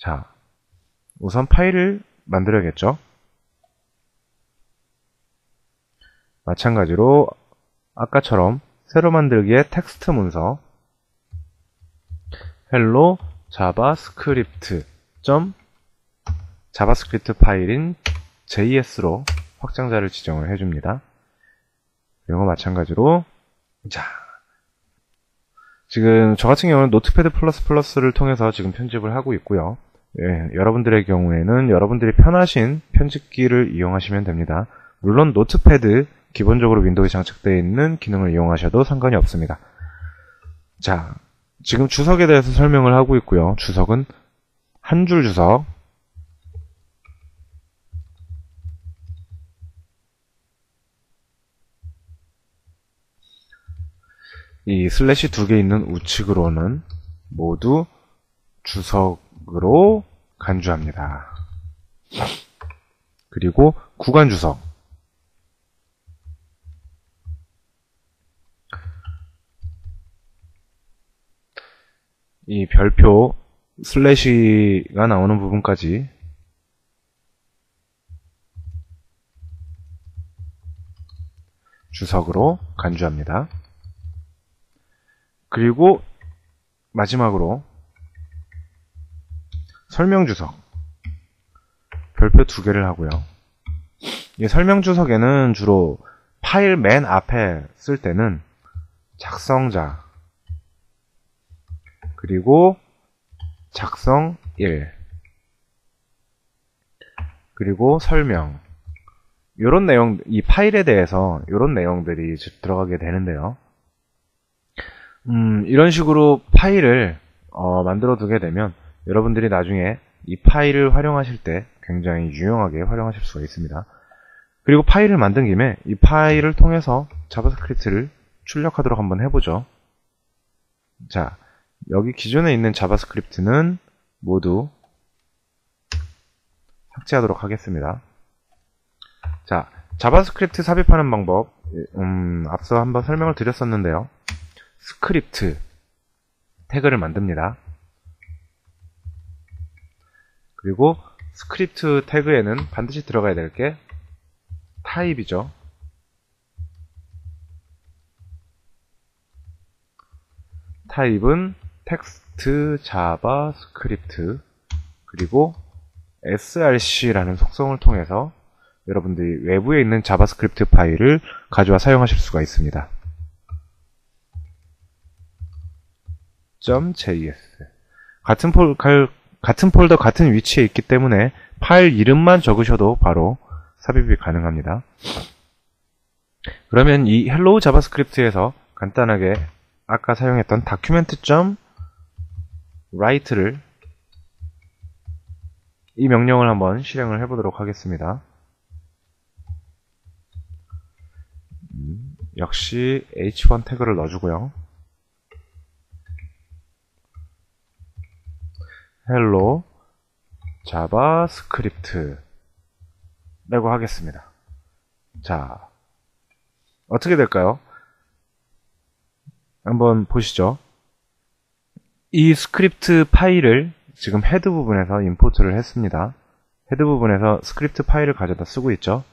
자, 우선 파일을 만들어야겠죠? 마찬가지로 아까처럼 새로 만들기에 텍스트 문서 hello javascript 자바스크립트 파일인 JS로 확장자를 지정을 해줍니다. 그리고 마찬가지로 자, 지금 저 같은 경우는 노트패드 ++를 통해서 지금 편집을 하고 있고요. 예, 여러분들의 경우에는 여러분들이 편하신 편집기를 이용하시면 됩니다. 물론 노트패드 기본적으로 윈도우에 장착되어 있는 기능을 이용하셔도 상관이 없습니다. 자, 지금 주석에 대해서 설명을 하고 있고요. 주석은 한 줄 주석, 이 슬래시 2개 있는 우측으로는 모두 주석으로 간주합니다. 그리고 구간 주석, 이 별표 슬래시가 나오는 부분까지 주석으로 간주합니다. 그리고 마지막으로 설명 주석, 별표 2개를 하고요. 이 설명 주석에는 주로 파일 맨 앞에 쓸 때는 작성자, 그리고 작성 1, 그리고 설명, 요런 내용, 이 파일에 대해서 요런 내용들이 들어가게 되는데요. 이런 식으로 파일을 만들어 두게 되면 여러분들이 나중에 이 파일을 활용하실 때 굉장히 유용하게 활용하실 수가 있습니다. 그리고 파일을 만든 김에 이 파일을 통해서 자바스크립트를 출력하도록 한번 해보죠. 자, 여기 기존에 있는 자바스크립트는 모두 삭제하도록 하겠습니다. 자, 자바스크립트 삽입하는 방법, 앞서 한번 설명을 드렸었는데요. 스크립트 태그를 만듭니다. 그리고 스크립트 태그에는 반드시 들어가야 될 게 타입이죠. 타입은 텍스트 자바스크립트, 그리고 src라는 속성을 통해서 여러분들이 외부에 있는 자바스크립트 파일을 가져와 사용하실 수가 있습니다. .js 같은 폴더 같은 위치에 있기 때문에 파일 이름만 적으셔도 바로 삽입이 가능합니다. 그러면 이 hello 자바스크립트에서 간단하게 아까 사용했던 document.write를 이 명령을 한번 실행을 해보도록 하겠습니다. 역시 h1 태그를 넣어주고요. hello javascript 라고 하겠습니다. 자, 어떻게 될까요? 한번 보시죠. 이 스크립트 파일을 지금 헤드 부분에서 임포트를 했습니다. 헤드 부분에서 스크립트 파일을 가져다 쓰고 있죠.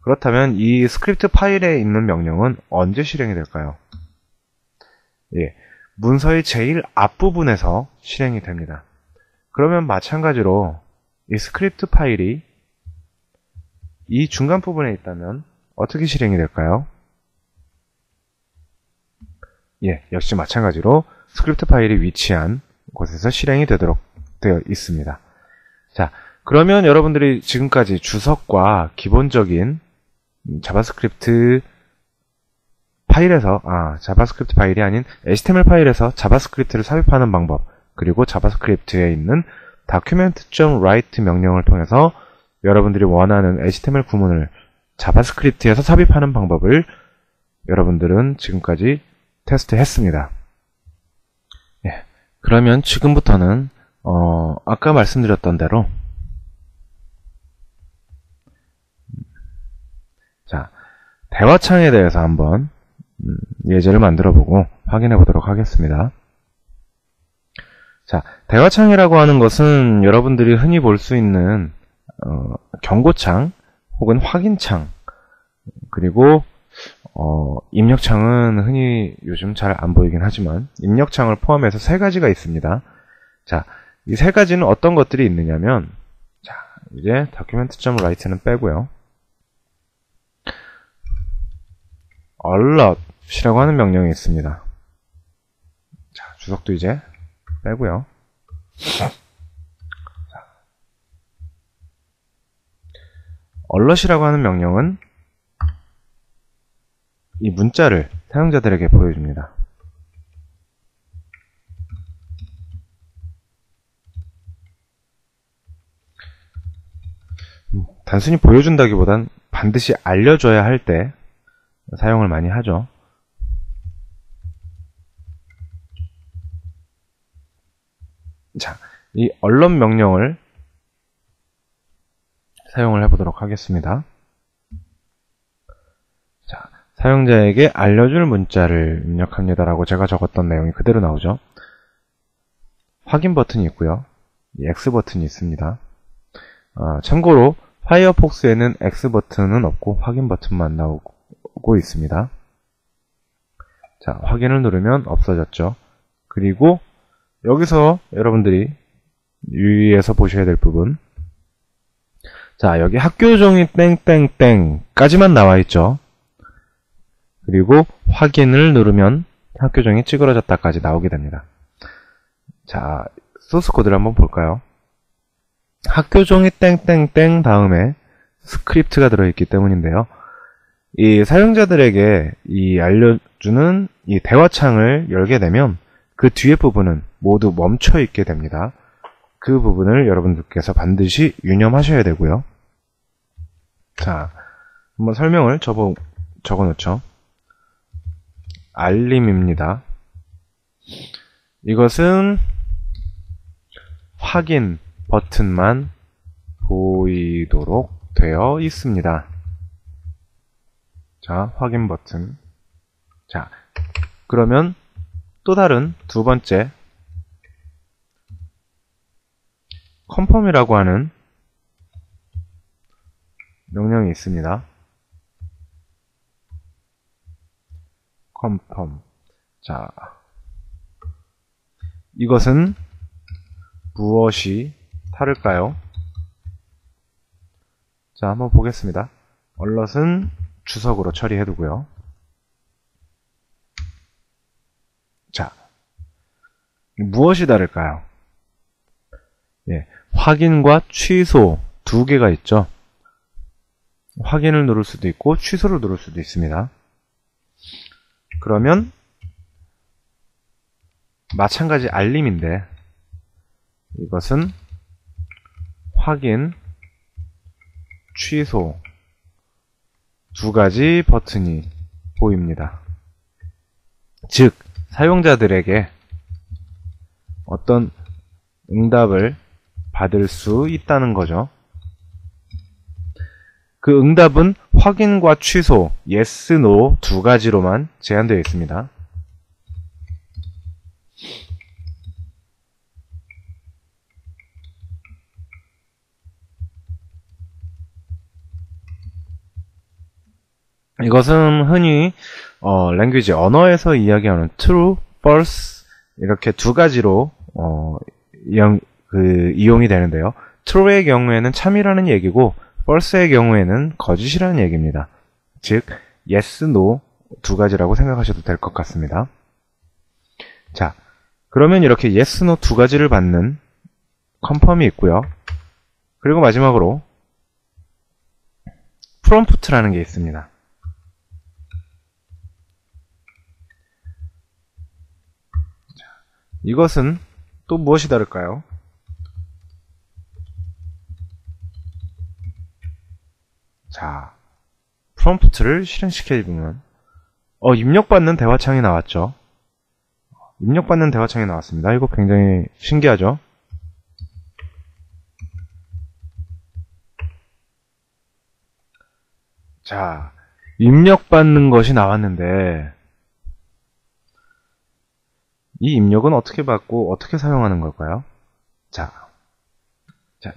그렇다면 이 스크립트 파일에 있는 명령은 언제 실행이 될까요? 예, 문서의 제일 앞부분에서 실행이 됩니다. 그러면 마찬가지로 이 스크립트 파일이 이 중간 부분에 있다면 어떻게 실행이 될까요? 예, 역시 마찬가지로 스크립트 파일이 위치한 곳에서 실행이 되도록 되어 있습니다. 자, 그러면 여러분들이 지금까지 주석과 기본적인 자바스크립트 파일에서, 자바스크립트 파일이 아닌 HTML 파일에서 자바스크립트를 삽입하는 방법, 그리고 자바스크립트에 있는 document.write 명령을 통해서 여러분들이 원하는 HTML 구문을 자바스크립트에서 삽입하는 방법을 여러분들은 지금까지 테스트했습니다. 예, 그러면 지금부터는 아까 말씀드렸던 대로 자, 대화창에 대해서 한번 예제를 만들어 보고 확인해 보도록 하겠습니다. 자, 대화창이라고 하는 것은 여러분들이 흔히 볼 수 있는 경고창 혹은 확인창, 그리고 입력창은 흔히 요즘 잘 안 보이긴 하지만 입력창을 포함해서 세 가지가 있습니다. 자, 이 세 가지는 어떤 것들이 있느냐면, 자, 이제 document.write는 빼고요. alert이라고 하는 명령이 있습니다. 자, 주석도 이제 빼고요. alert이라고 하는 명령은 이 문자를 사용자들에게 보여줍니다. 단순히 보여준다기보단 반드시 알려줘야 할 때 사용을 많이 하죠. 자, 이 alert 명령을 사용을 해보도록 하겠습니다. 자, 사용자에게 알려줄 문자를 입력합니다라고 제가 적었던 내용이 그대로 나오죠. 확인 버튼이 있고요. 이 X 버튼이 있습니다. 참고로 파이어폭스에는 X 버튼은 없고 확인 버튼만 나오고 있습니다. 자, 확인을 누르면 없어졌죠. 그리고 여기서 여러분들이 유의해서 보셔야 될 부분, 자, 여기 학교 종이 땡땡땡까지만 나와 있죠. 그리고 확인을 누르면 학교 종이 찌그러졌다까지 나오게 됩니다. 자, 소스 코드를 한번 볼까요? 학교 종이 땡땡땡 다음에 스크립트가 들어있기 때문인데요. 이 사용자들에게 이 알려주는 이 대화창을 열게 되면 그 뒤에 부분은 모두 멈춰 있게 됩니다. 그 부분을 여러분들께서 반드시 유념하셔야 되고요. 자, 한번 설명을 적어 놓죠. 알림입니다. 이것은 확인 버튼만 보이도록 되어 있습니다. 자, 확인 버튼. 자, 그러면 또 다른 두 번째 confirm이라고 하는 명령이 있습니다. confirm. 자, 이것은 무엇이 다를까요? 자, 한번 보겠습니다. alert은 주석으로 처리해두고요. 자, 무엇이 다를까요? 예, 확인과 취소 두 개가 있죠. 확인을 누를 수도 있고 취소를 누를 수도 있습니다. 그러면 마찬가지 알림인데 이것은 확인, 취소 두 가지 버튼이 보입니다. 즉, 사용자들에게 어떤 응답을 받을 수 있다는 거죠. 그 응답은 확인과 취소, yes, no 두 가지로만 제한되어 있습니다. 이것은 흔히 랭귀지 언어에서 이야기하는 true, false 이렇게 두 가지로 이용이 되는데요. true의 경우에는 참이라는 얘기고 false의 경우에는 거짓이라는 얘기입니다. 즉 yes, no 두 가지라고 생각하셔도 될 것 같습니다. 자, 그러면 이렇게 yes, no 두 가지를 받는 confirm이 있고요. 그리고 마지막으로 prompt라는 게 있습니다. 이것은 또 무엇이 다를까요? 자, 프롬프트를 실행시켜주면 입력받는 대화창이 나왔죠. 입력받는 대화창이 나왔습니다. 이거 굉장히 신기하죠? 자, 입력받는 것이 나왔는데 이 입력은 어떻게 받고 어떻게 사용하는 걸까요? 자,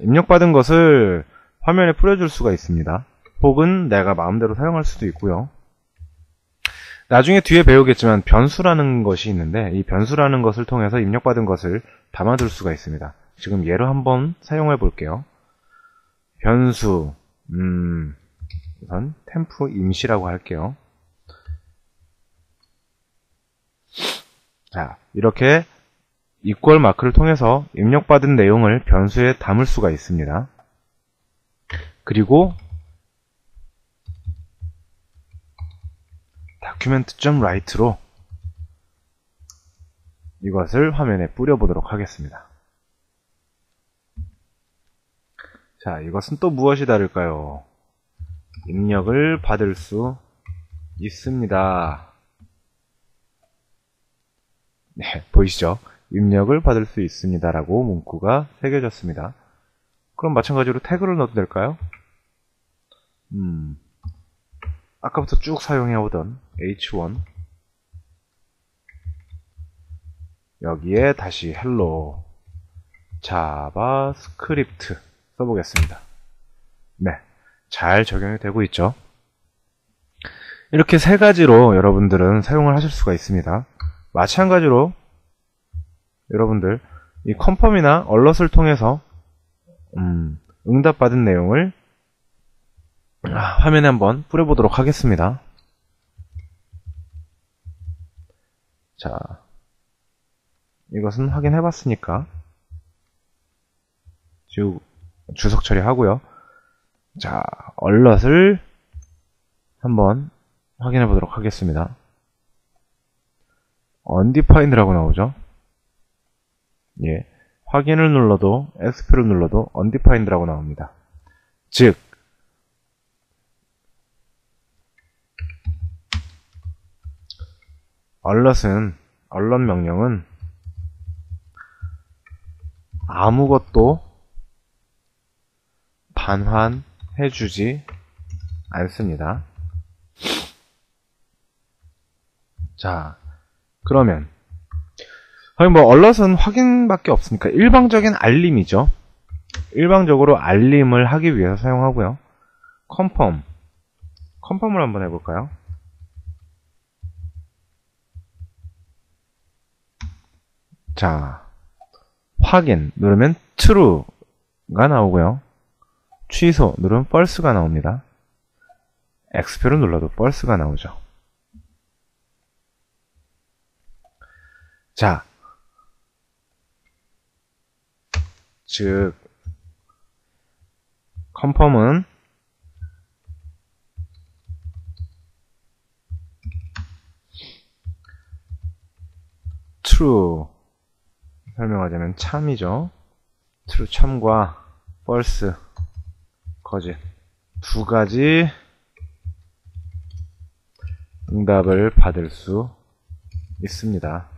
입력받은 것을 화면에 뿌려줄 수가 있습니다. 혹은 내가 마음대로 사용할 수도 있고요. 나중에 뒤에 배우겠지만 변수라는 것이 있는데 이 변수라는 것을 통해서 입력받은 것을 담아둘 수가 있습니다. 지금 예로 한번 사용해 볼게요. 변수 우선 템프 임시라고 할게요. 자, 이렇게 이퀄 마크를 통해서 입력받은 내용을 변수에 담을 수가 있습니다. 그리고 document.write로 이것을 화면에 뿌려보도록 하겠습니다. 자, 이것은 또 무엇이 다를까요? 입력을 받을 수 있습니다. 네, 보이시죠? 입력을 받을 수 있습니다 라고 문구가 새겨졌습니다. 그럼 마찬가지로 태그를 넣어도 될까요? 아까부터 쭉 사용해오던 h1 여기에 다시 hello 자바스크립트 써보겠습니다. 네, 잘 적용이 되고 있죠. 이렇게 세 가지로 여러분들은 사용을 하실 수가 있습니다. 마찬가지로 여러분들 이 컨펌이나 얼럿을 통해서 응답받은 내용을 화면에 한번 뿌려보도록 하겠습니다. 자, 이것은 확인해봤으니까 주석 처리하고요. 자, 얼럿을 한번 확인해보도록 하겠습니다. undefined라고 나오죠. 예, 확인을 눌러도 exec를 눌러도 undefined라고 나옵니다. 즉 얼럿 명령은 아무것도 반환해주지 않습니다. 자, 그러면 얼럿은 확인밖에 없으니까 일방적인 알림이죠. 일방적으로 알림을 하기 위해서 사용하고요. 컨펌을 한번 해볼까요? 자, 확인 누르면 true가 나오고요. 취소 누르면 false가 나옵니다. x표를 눌러도 false가 나오죠. 자, 즉 컨펌은 true 설명하자면 참이죠. true 참과 false 거짓 두 가지 응답을 받을 수 있습니다.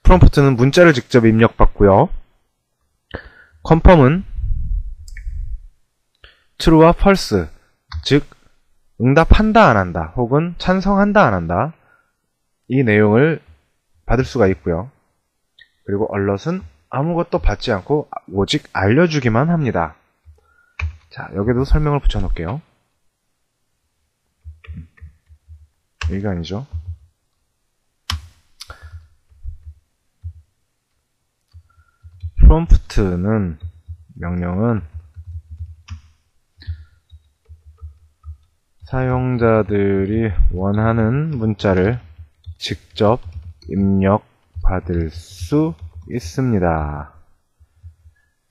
프롬프트는 문자를 직접 입력받고요. 컨펌은 true와 false, 즉 응답한다 안한다 혹은 찬성한다 안한다 이 내용을 받을 수가 있고요. 그리고 얼럿은 아무것도 받지 않고 오직 알려주기만 합니다. 자, 여기도 설명을 붙여놓을게요. 여기가 아니죠. 프롬프트는 명령은 사용자들이 원하는 문자를 직접 입력받을 수 있습니다.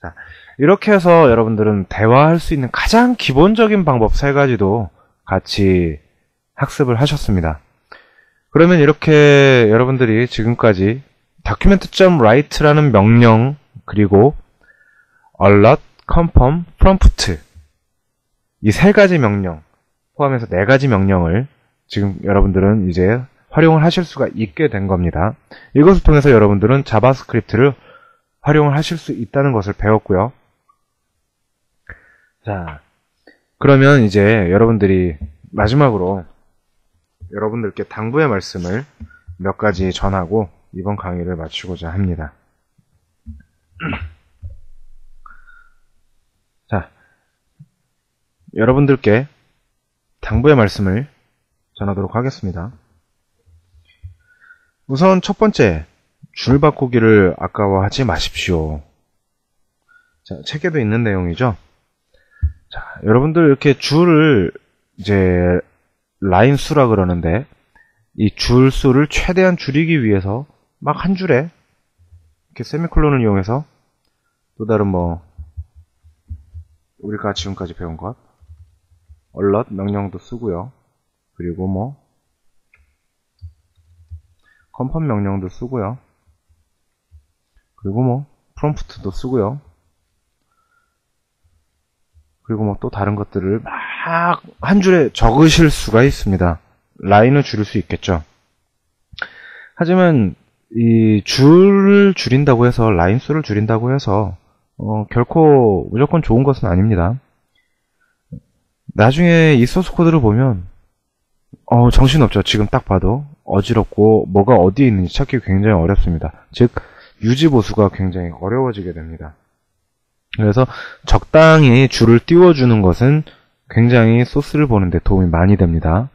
자, 이렇게 해서 여러분들은 대화할 수 있는 가장 기본적인 방법 3가지도 같이 학습을 하셨습니다. 그러면 이렇게 여러분들이 지금까지 document.write라는 명령 그리고 alert, confirm, prompt 이 3가지 명령 포함해서 4가지 명령을 지금 여러분들은 이제 활용을 하실 수가 있게 된 겁니다. 이것을 통해서 여러분들은 자바스크립트를 활용을 하실 수 있다는 것을 배웠고요. 자, 그러면 이제 여러분들이 마지막으로 여러분들께 당부의 말씀을 몇 가지 전하고 이번 강의를 마치고자 합니다. 자, 여러분들께 당부의 말씀을 전하도록 하겠습니다. 우선 첫 번째, 줄 바꾸기를 아까워하지 마십시오. 자, 책에도 있는 내용이죠. 자, 여러분들 이렇게 줄을 이제 라인 수라 그러는데 이 줄 수를 최대한 줄이기 위해서 막 한 줄에 이렇게 세미콜론을 이용해서 또 다른 뭐 우리가 지금까지 배운 것 얼럿 명령도 쓰고요. 그리고 뭐 컴펀 명령도 쓰고요. 그리고 뭐 프롬프트도 쓰고요. 그리고 뭐 또 다른 것들을 막 한 줄에 적으실 수가 있습니다. 라인을 줄일 수 있겠죠. 하지만 이 줄을 줄인다고 해서 라인 수를 줄인다고 해서 결코 무조건 좋은 것은 아닙니다. 나중에 이 소스 코드를 보면 정신없죠. 지금 딱 봐도 어지럽고 뭐가 어디에 있는지 찾기 굉장히 어렵습니다. 즉 유지 보수가 굉장히 어려워지게 됩니다. 그래서 적당히 줄을 띄워주는 것은 굉장히 소스를 보는데 도움이 많이 됩니다.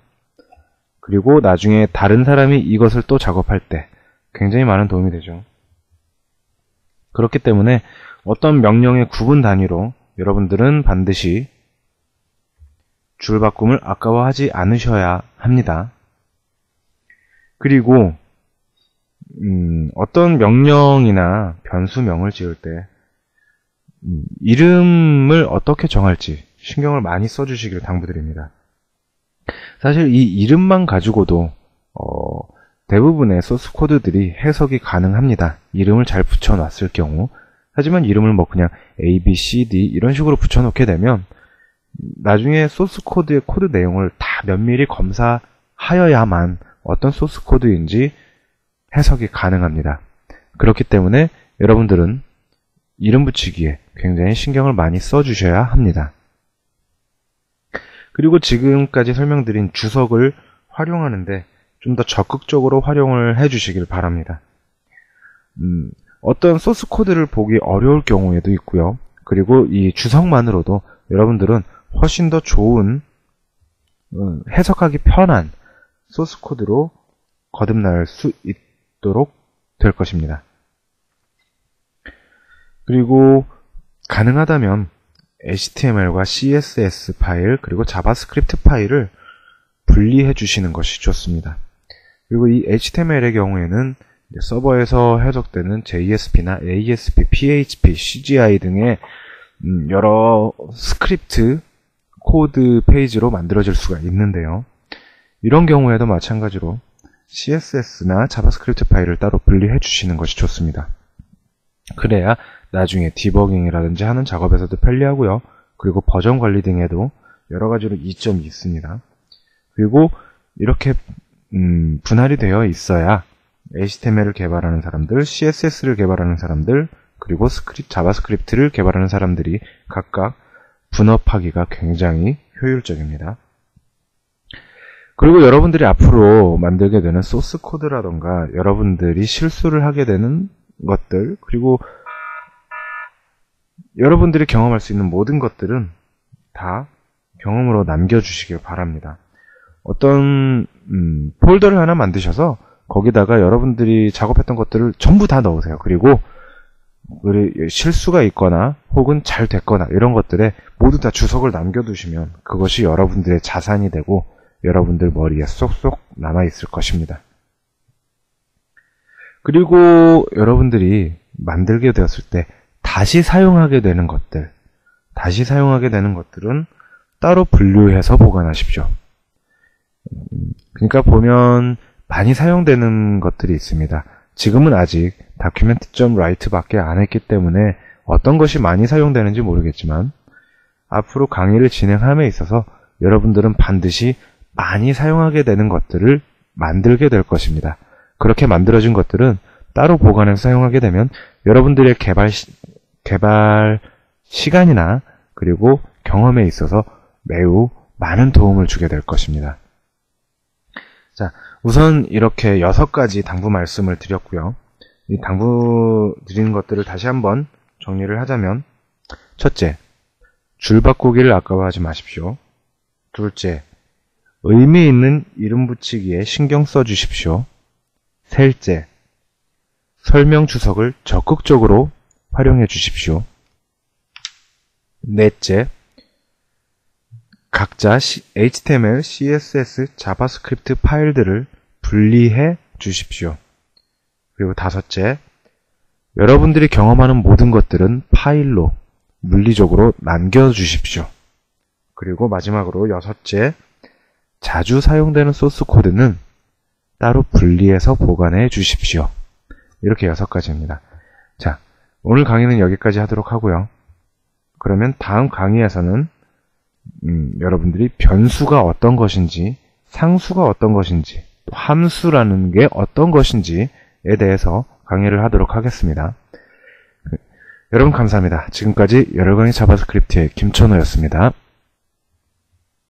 그리고 나중에 다른 사람이 이것을 또 작업할 때 굉장히 많은 도움이 되죠. 그렇기 때문에 어떤 명령의 구분 단위로 여러분들은 반드시 줄 바꿈을 아까워하지 않으셔야 합니다. 그리고 어떤 명령이나 변수명을 지을 때 이름을 어떻게 정할지 신경을 많이 써주시길 당부드립니다. 사실 이 이름만 가지고도 대부분의 소스 코드들이 해석이 가능합니다. 이름을 잘 붙여놨을 경우. 하지만 이름을 뭐 그냥 A, B, C, D 이런 식으로 붙여놓게 되면 나중에 소스 코드의 코드 내용을 다 면밀히 검사하여야만 어떤 소스 코드인지 해석이 가능합니다. 그렇기 때문에 여러분들은 이름 붙이기에 굉장히 신경을 많이 써주셔야 합니다. 그리고 지금까지 설명드린 주석을 활용하는데 좀 더 적극적으로 활용을 해주시길 바랍니다. 어떤 소스 코드를 보기 어려울 경우에도 있고요. 그리고 이 주석만으로도 여러분들은 훨씬 더 좋은 해석하기 편한 소스 코드로 거듭날 수 있도록 될 것입니다. 그리고 가능하다면 HTML과 CSS 파일 그리고 자바스크립트 파일을 분리해 주시는 것이 좋습니다. 그리고 이 HTML의 경우에는 서버에서 해석되는 JSP나 ASP, PHP, CGI 등의 여러 스크립트 코드 페이지로 만들어질 수가 있는데요. 이런 경우에도 마찬가지로 CSS나 자바스크립트 파일을 따로 분리해 주시는 것이 좋습니다. 그래야 나중에 디버깅이라든지 하는 작업에서도 편리하고요. 그리고 버전 관리 등에도 여러 가지로 이점이 있습니다. 그리고 이렇게 분할이 되어 있어야 HTML을 개발하는 사람들, CSS를 개발하는 사람들, 그리고 자바스크립트를 개발하는 사람들이 각각 분업하기가 굉장히 효율적입니다. 그리고 여러분들이 앞으로 만들게 되는 소스 코드라던가 여러분들이 실수를 하게 되는 것들, 그리고 여러분들이 경험할 수 있는 모든 것들은 다 경험으로 남겨주시길 바랍니다. 어떤 폴더를 하나 만드셔서 거기다가 여러분들이 작업했던 것들을 전부 다 넣으세요. 그리고 실수가 있거나 혹은 잘 됐거나 이런 것들에 모두 다 주석을 남겨두시면 그것이 여러분들의 자산이 되고 여러분들 머리에 쏙쏙 남아있을 것입니다. 그리고 여러분들이 만들게 되었을 때 다시 사용하게 되는 것들은 따로 분류해서 보관하십시오. 그러니까 보면 많이 사용되는 것들이 있습니다. 지금은 아직 document.write 밖에 안 했기 때문에 어떤 것이 많이 사용되는지 모르겠지만 앞으로 강의를 진행함에 있어서 여러분들은 반드시 많이 사용하게 되는 것들을 만들게 될 것입니다. 그렇게 만들어진 것들은 따로 보관해서 사용하게 되면 여러분들의 개발 시간이나 그리고 경험에 있어서 매우 많은 도움을 주게 될 것입니다. 자, 우선 이렇게 6가지 당부 말씀을 드렸고요. 이 당부 드리는 것들을 다시 한번 정리를 하자면, 첫째, 줄바꾸기를 아까워하지 마십시오. 둘째, 의미 있는 이름 붙이기에 신경 써 주십시오. 셋째, 설명 주석을 적극적으로 활용해 주십시오. 넷째, 각자 HTML, CSS, 자바스크립트 파일들을 분리해 주십시오. 그리고 다섯째, 여러분들이 경험하는 모든 것들은 파일로 물리적으로 남겨주십시오. 그리고 마지막으로 여섯째, 자주 사용되는 소스 코드는 따로 분리해서 보관해 주십시오. 이렇게 6가지입니다. 자, 오늘 강의는 여기까지 하도록 하고요. 그러면 다음 강의에서는 여러분들이 변수가 어떤 것인지, 상수가 어떤 것인지, 또 함수라는 게 어떤 것인지에 대해서 강의를 하도록 하겠습니다. 여러분 감사합니다. 지금까지 여러강의 자바스크립트의 김천호였습니다.